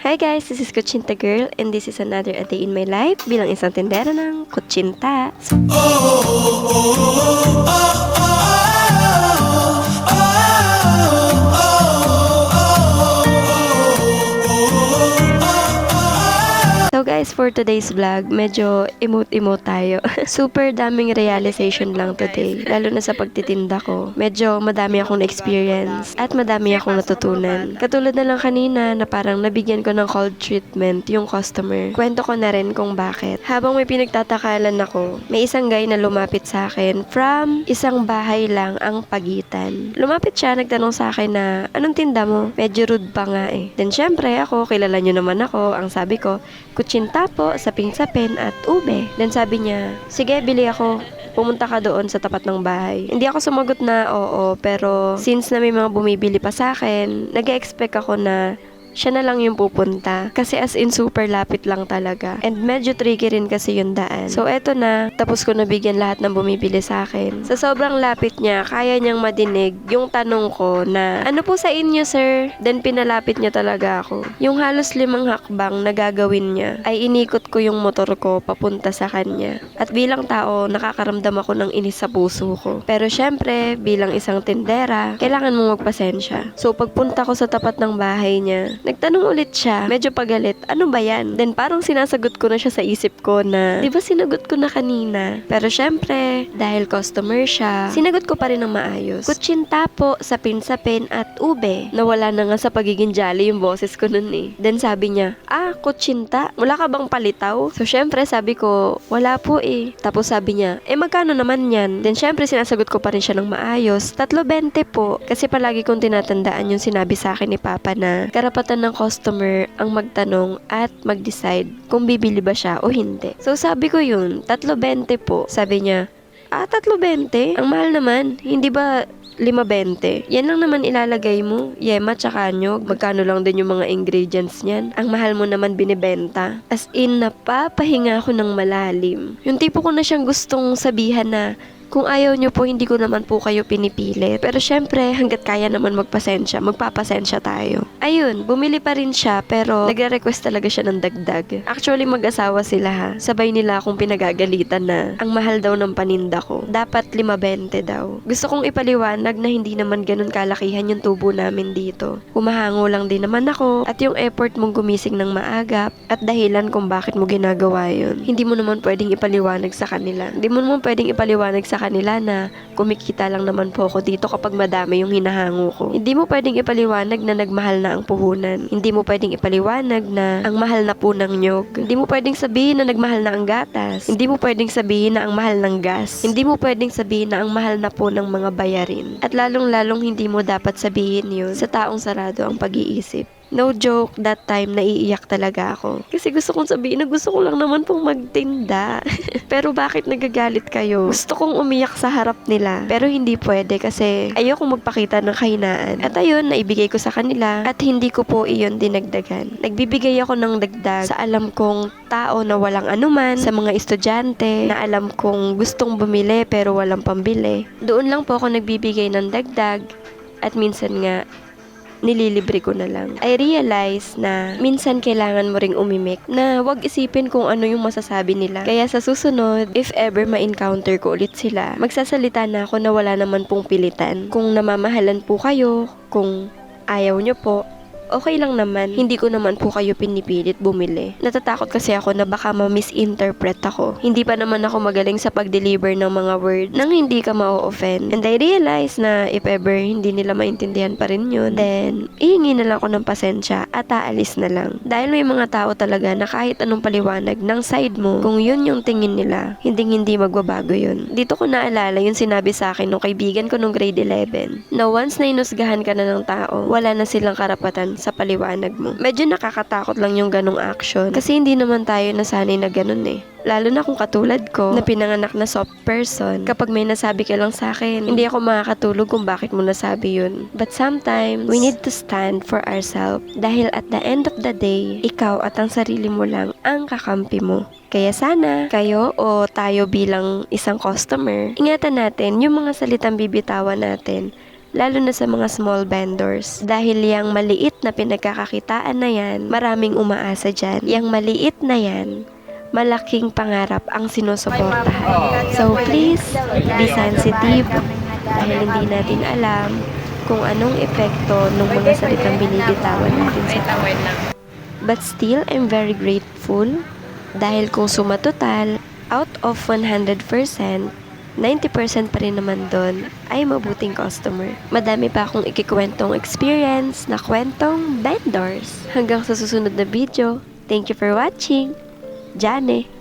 Hi guys, this is Kutsinta Girl and this is another a day in my life bilang isang tindera ng kutsinta. So guys, for today's vlog, medyo emote-emote tayo. Super daming realization lang today, lalo na sa pagtitinda ko. Medyo madami akong experience at madami akong natutunan. Katulad na lang kanina na parang nabigyan ko ng cold treatment yung customer. Kwento ko na rin kung bakit. Habang may pinagtatakalan ako, may isang guy na lumapit sa akin from isang bahay lang ang pagitan. Lumapit siya, nagtanong sa akin na, anong tinda mo? Medyo rude pa nga eh. Then syempre ako, kilala nyo naman ako. Ang sabi ko, kutsinta po, sapin-sapin at ube. Then sabi niya, sige, bili ako. Pumunta ka doon sa tapat ng bahay. Hindi ako sumagot na oo, pero since na may mga bumibili pa sa akin, nag-expect ako na siya na lang yung pupunta. Kasi as in super lapit lang talaga. And medyo tricky rin kasi yung daan. So eto na, tapos ko nabigyan lahat ng bumibili sa akin. Sa sobrang lapit niya, kaya niyang madinig yung tanong ko na, ano po sa inyo sir? Then pinalapit niya talaga ako. Yung halos 5 hakbang na gagawin niya, ay inikot ko yung motor ko papunta sa kanya. At bilang tao, nakakaramdam ako ng inis sa puso ko. Pero syempre, bilang isang tindera, kailangan mong magpasensya. So pagpunta ko sa tapat ng bahay niya, nagtanong ulit siya, medyo pagalit, ano ba yan? Then parang sinasagot ko na siya sa isip ko na, di ba sinagot ko na kanina? Pero syempre, dahil customer siya, sinagot ko pa rin ng maayos. Kutsinta po, sapin-sapin at ube. Nawala na nga sa pagiging jolly yung boses ko nun eh. Then sabi niya, kutsinta? Wala ka bang palitaw? So syempre sabi ko, wala po eh. Tapos sabi niya, magkano naman yan? Then syempre sinasagot ko pa rin siya ng maayos, 3.20 po. Kasi palagi kong tinatandaan yung sinabi sa akin ni Papa na, karapatan ng customer ang magtanong at mag-decide kung bibili ba siya o hindi. So sabi ko yun, 3.20 po. Sabi niya, 3.20? Ang mahal naman. Hindi ba 5.20? Yan lang naman ilalagay mo. Yema tsaka nyog. Magkano lang din yung mga ingredients niyan. Ang mahal mo naman binibenta. As in, napapahinga ako ng malalim. Yung tipo ko na siyang gustong sabihan na, kung ayaw nyo po, hindi ko naman po kayo pinipilit. Pero syempre, hanggat kaya naman magpasensya, magpapasensya tayo. Ayun, bumili pa rin siya, pero nagre-request talaga siya ng dagdag. Actually, mag-asawa sila ha. Sabay nila akong pinagagalitan na ang mahal daw ng paninda ko. Dapat 5.20 daw. Gusto kong ipaliwanag na hindi naman ganun kalakihan yung tubo namin dito. Humahango lang din naman ako, at yung effort mong gumising ng maagap, at dahilan kung bakit mo ginagawa yun. Hindi mo naman pwedeng ipaliwanag sa kanila. Hindi mo naman pwedeng ipaliwanag sa kanila na kumikita lang naman po ako dito kapag madami yung hinahango ko. Hindi mo pwedeng ipaliwanag na nagmahal na ang puhunan. Hindi mo pwedeng ipaliwanag na ang mahal na po ng nyog. Hindi mo pwedeng sabihin na nagmahal na ang gatas. Hindi mo pwedeng sabihin na ang mahal ng gas. Hindi mo pwedeng sabihin na ang mahal na po ng mga bayarin. At lalong-lalong hindi mo dapat sabihin yun sa taong sarado ang pag-iisip. No joke, that time naiiyak talaga ako. Kasi gusto kong sabihin na gusto ko lang naman pong magtinda. Pero bakit nagagalit kayo? Gusto kong umiyak sa harap nila. Pero hindi pwede kasi ayokong magpakita ng kahinaan. At ayun, naibigay ko sa kanila at hindi ko po iyon dinagdagan. Nagbibigay ako ng dagdag sa alam kong tao na walang anuman, sa mga estudyante na alam kong gustong bumili pero walang pambili. Doon lang po ako nagbibigay ng dagdag at minsan nga nililibre ko na lang. I realize na minsan kailangan mo ring umimik na wag isipin kung ano yung masasabi nila. Kaya sa susunod, if ever ma-encounter ko ulit sila, magsasalita na ako na wala naman pong pilitan. Kung namamahalan po kayo, kung ayaw nyo po, okay lang naman. Hindi ko naman po kayo pinipilit bumili. Natatakot kasi ako na baka ma-misinterpret ako. Hindi pa naman ako magaling sa pag-deliver ng mga word nang hindi ka ma-offend. And I realize na if ever hindi nila maintindihan pa rin yun, then ihingi na lang ako ng pasensya at aalis na lang. Dahil may mga tao talaga na kahit anong paliwanag ng side mo, kung yun yung tingin nila, hindi magbabago yun. Dito ko naalala yung sinabi sa akin ng kaibigan ko nung grade 11 na once na inusgahan ka na ng tao, wala na silang karapatan sa paliwanag mo. Medyo nakakatakot lang yung ganong action kasi hindi naman tayo nasanay na ganon eh. Lalo na kung katulad ko na pinanganak na soft person. Kapag may nasabi ka lang sa akin, hindi ako makakatulog kung bakit mo nasabi yun. But sometimes, we need to stand for ourselves dahil at the end of the day, ikaw at ang sarili mo lang ang kakampi mo. Kaya sana, kayo o tayo bilang isang customer, ingatan natin yung mga salitang bibitawan natin lalo na sa mga small vendors. Dahil yang maliit na pinagkakakitaan na yan, maraming umaasa dyan. Yang maliit na yan, malaking pangarap ang sinusuportahan. So please, be sensitive dahil hindi natin alam kung anong epekto ng mga salitang binibitawan natin sa tao. But still, I'm very grateful dahil kung sumatotal, out of 100%, 90% pa rin naman doon ay mabuting customer. Madami pa akong ikikwentong experience na kwentong vendors. Hanggang sa susunod na video. Thank you for watching. Jane!